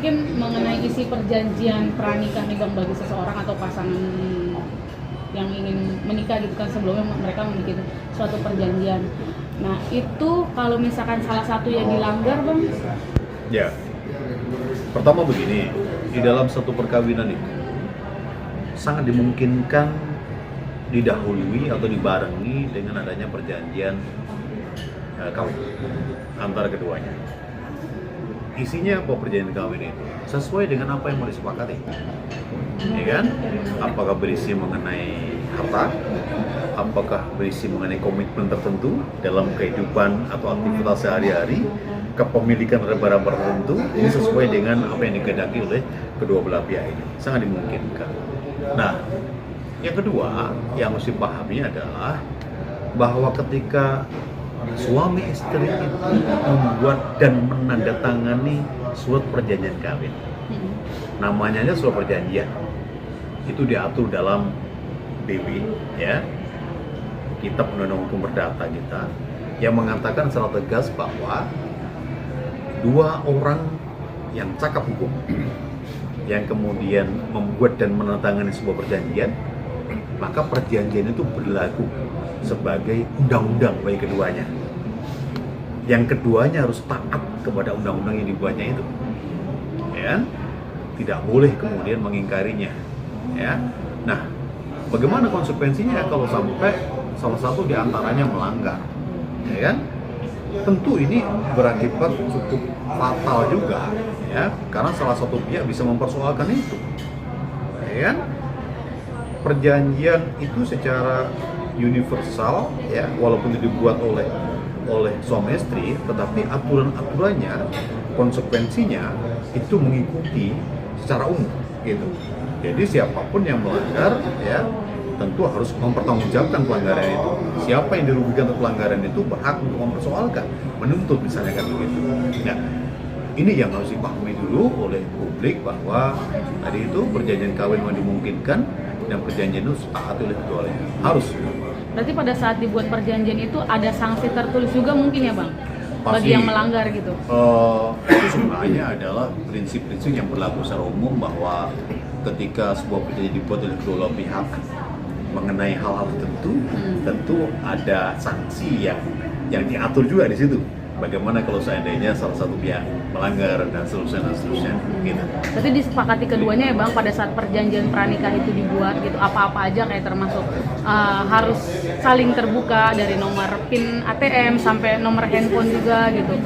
mungkin mengenai isi perjanjian pranikah nih Bang bagi seseorang atau pasangan yang ingin menikah gitu kan, sebelumnya mereka membuat suatu perjanjian. Nah itu kalau misalkan salah satu yang dilanggar Bang? Ya, pertama begini, di dalam satu perkawinan itu sangat dimungkinkan didahului atau dibarengi dengan adanya perjanjian kawin antara keduanya. Isinya apa perjanjian kawin itu? Sesuai dengan apa yang mau disepakati, ya kan? Apakah berisi mengenai harta? Apakah berisi mengenai komitmen tertentu dalam kehidupan atau aktivitas sehari-hari? Kepemilikan barang tertentu ini sesuai dengan apa yang dikehendaki oleh kedua belah pihak ini, sangat dimungkinkan. Nah, yang kedua yang mesti pahami adalah bahwa ketika suami istri itu membuat dan menandatangani surat perjanjian kawin, namanya aja surat perjanjian, itu diatur dalam BW, ya, Kitab Undang-Undang Hukum Perdata kita, yang mengatakan secara tegas bahwa dua orang yang cakap hukum yang kemudian membuat dan menandatangani sebuah perjanjian, maka perjanjian itu berlaku sebagai undang-undang bagi keduanya. Yang keduanya harus taat kepada undang-undang yang dibuatnya itu, ya, tidak boleh kemudian mengingkarinya, ya. Nah, bagaimana konsekuensinya kalau sampai salah satu di antaranya melanggar, ya kan? Tentu ini berakibat cukup fatal juga, ya, karena salah satu pihak bisa mempersoalkan itu, ya kan? Perjanjian itu secara universal, ya, walaupun itu dibuat oleh suami istri, tetapi aturan-aturannya, konsekuensinya itu mengikuti secara umum, gitu. Jadi siapapun yang melanggar, ya, tentu harus mempertanggungjawabkan pelanggaran itu. Siapa yang dirugikan untuk pelanggaran itu berhak untuk mempersoalkan, menuntut misalnya kan begitu. Nah, ini yang harus dipahami dulu oleh publik bahwa tadi itu perjanjian kawin yang dimungkinkan dan perjanjian itu taat oleh keduanya. Harus. Berarti pada saat dibuat perjanjian itu ada sanksi tertulis juga mungkin ya Bang? Pasti, bagi yang melanggar gitu? Itu sebenarnya adalah prinsip-prinsip yang berlaku secara umum bahwa ketika sebuah perjanjian dibuat oleh kedua pihak mengenai hal-hal tertentu, tentu ada sanksi yang diatur juga di situ. Bagaimana kalau seandainya salah satu pihak melanggar dan seterusnya gitu. Berarti disepakati keduanya ya Bang pada saat perjanjian pranikah itu dibuat gitu, apa-apa aja kayak termasuk harus saling terbuka dari nomor PIN ATM sampai nomor handphone juga gitu.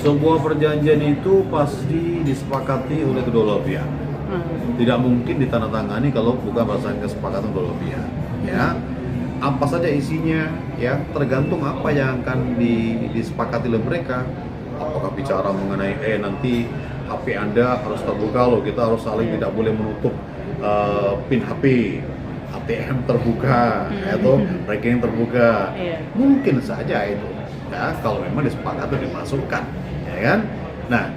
Sebuah perjanjian itu pasti disepakati oleh kedua pihak. Tidak mungkin ditandatangani kalau bukan berdasarkan kesepakatan kedua pihak, ya. Apa saja isinya, ya, tergantung apa yang akan disepakati oleh mereka. Apakah bicara mengenai nanti HP Anda harus terbuka loh, kita harus saling tidak boleh menutup PIN HP, ATM terbuka, atau rekening terbuka. Mungkin saja itu, ya, kalau memang disepakati dimasukkan, ya kan. Nah,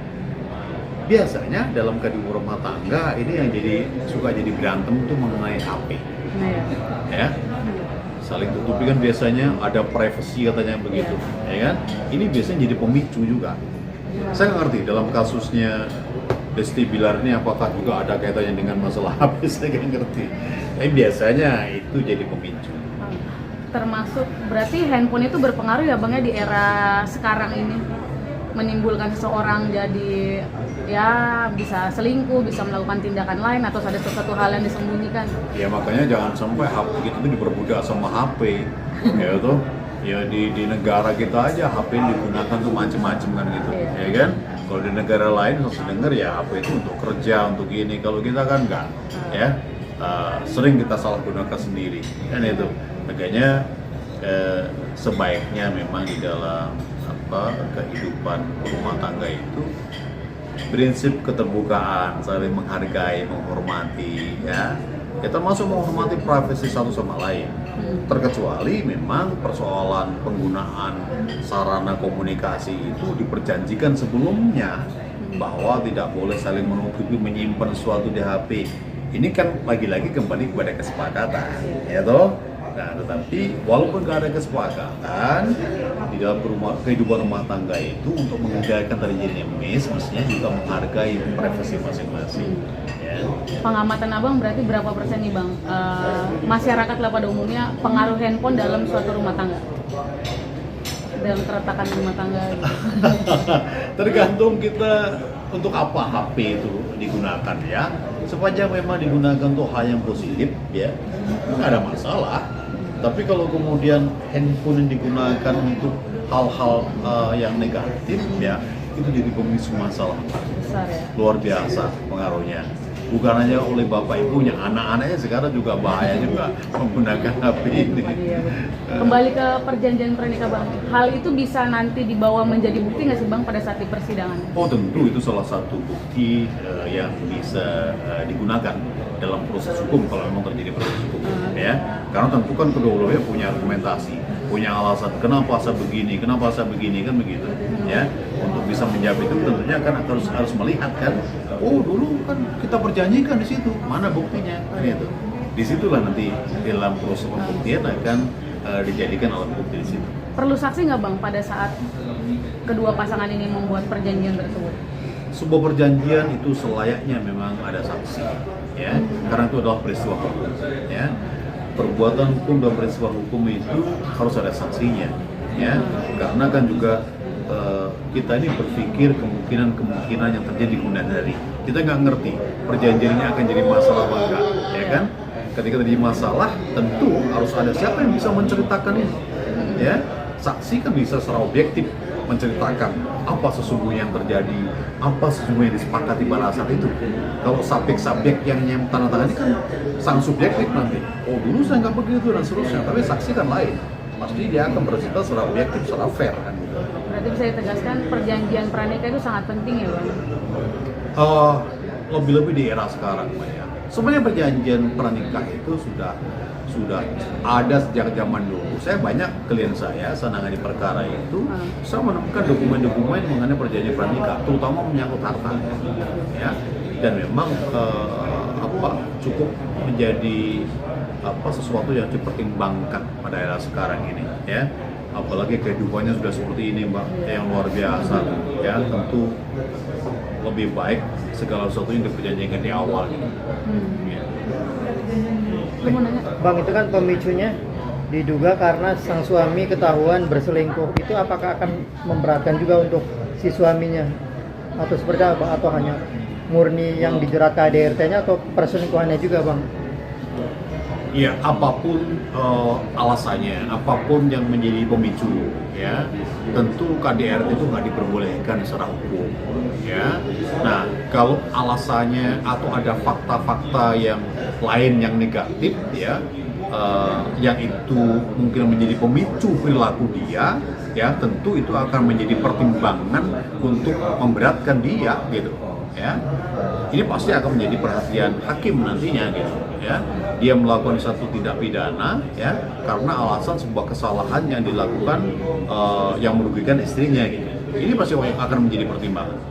biasanya dalam kehidupan rumah tangga ini yang suka jadi berantem itu mengenai HP, ya. Saling tutupi kan biasanya, ada privacy katanya begitu, ya kan? Ini biasanya jadi pemicu juga. Saya nggak ngerti dalam kasusnya Lesti Bilar ini apakah juga ada kaitannya dengan masalah HP, saya nggak ngerti. Tapi biasanya itu jadi pemicu. Termasuk berarti handphone itu berpengaruh ya Bang ya di era sekarang ini, menimbulkan seseorang jadi ya bisa selingkuh, bisa melakukan tindakan lain atau ada sesuatu hal yang disembunyikan. Ya makanya jangan sampai HP gitu tuh diperbudak sama HP, ya tuh. Ya di negara kita aja HP digunakan tuh macem-macem kan gitu, ya kan? Kalau di negara lain harus dengar ya HP itu untuk kerja, untuk gini. Kalau kita kan enggak, ya. Sering kita salah gunakan sendiri, kan itu. Makanya sebaiknya memang di dalam kehidupan rumah tangga itu prinsip keterbukaan, saling menghargai, menghormati, ya. Ya termasuk menghormati privasi satu sama lain. Terkecuali memang persoalan penggunaan sarana komunikasi itu diperjanjikan sebelumnya bahwa tidak boleh saling menutupi menyimpan sesuatu di HP. Ini kan lagi-lagi kembali kepada kesepakatan, ya toh. Nah, tetapi walaupun nggak ada kesepakatan di dalam kehidupan rumah tangga itu untuk menghindarkan terjadinya mestinya juga menghargai privasi masing-masing. Ya. Pengamatan abang berarti berapa persen nih bang masyarakat lah pada umumnya pengaruh handphone dalam suatu rumah tangga, dalam keretakan rumah tangga gitu. Tergantung kita untuk apa HP itu digunakan ya. Sepanjang memang digunakan untuk hal yang positif ya, nggak ada masalah. Tapi kalau kemudian handphone yang digunakan untuk hal-hal yang negatif ya, itu jadi pemicu masalah Besar ya. luar biasa pengaruhnya. Bukan hanya oleh bapak ibunya, anak-anaknya sekarang juga bahaya juga menggunakan HP ini. Iya, kembali ke perjanjian pernikah bang, hal itu bisa nanti dibawa menjadi bukti nggak sih bang pada saat di persidangan? Oh tentu itu salah satu bukti yang bisa digunakan dalam proses hukum kalau memang terjadi proses hukum ya. Karena tentu kan kedua-duanya punya argumentasi, punya alasan kenapa saya begini kan begitu ya. Untuk bisa menjawab itu tentunya kan harus melihat kan, oh dulu kan kita perjanjikan di situ, mana buktinya gitu. Disitulah nanti dalam proses pembuktian akan dijadikan alat bukti di situ. Perlu saksi nggak bang pada saat kedua pasangan ini membuat perjanjian tersebut? Sebuah perjanjian itu selayaknya memang ada saksi ya, karena itu adalah peristiwa hukum ya. Perbuatan hukum dan peristiwa hukum itu harus ada saksinya ya, karena kan juga kita ini berpikir kemungkinan yang terjadi kemudian hari. Kita nggak ngerti perjanjian ini akan jadi masalah apa enggak ya kan. Ketika terjadi masalah tentu harus ada siapa yang bisa menceritakan ini ya. Saksi kan bisa secara objektif menceritakan apa sesungguhnya yang terjadi, apa sesungguhnya yang disepakati pada saat itu. Kalau subjek yang tanda tangan ini kan sangat subjektif nanti. Oh dulu saya nggak begitu dan seterusnya. Tapi saksi kan lain. Pasti dia akan bercerita secara objektif, secara fair kan. Berarti bisa ditegaskan perjanjian pranikah itu sangat penting ya bang? Lebih-lebih di era sekarang, Mbak ya. Sebenarnya perjanjian pranikah itu sudah ada sejak zaman dulu. Saya banyak klien saya menangani perkara itu, saya menemukan dokumen-dokumen mengenai perjanjian pranikah, terutama menyangkut harta, ya. Dan memang cukup menjadi sesuatu yang dipertimbangkan pada era sekarang ini, ya. Apalagi kehidupannya sudah seperti ini, Mbak, yang luar biasa, ya. Tentu lebih baik segala sesuatu yang diperjanjikan di awal. Ya. Bang, itu kan pemicunya diduga karena sang suami ketahuan berselingkuh. Itu apakah akan memberatkan juga untuk si suaminya? Atau seperti apa? Atau hanya murni yang dijerat KDRT-nya atau perselingkuhannya juga, Bang? Ya, apapun alasannya, apapun yang menjadi pemicu, ya, tentu KDRT itu nggak diperbolehkan secara hukum, ya. Nah, kalau alasannya atau ada fakta-fakta yang lain yang negatif, ya, yang itu mungkin menjadi pemicu perilaku dia, ya, tentu itu akan menjadi pertimbangan untuk memberatkan dia, gitu, ya. Ini pasti akan menjadi perhatian hakim nantinya, gitu. Ya, dia melakukan satu tindak pidana ya karena alasan sebuah kesalahan yang dilakukan yang merugikan istrinya gitu. Ini pasti akan menjadi pertimbangan.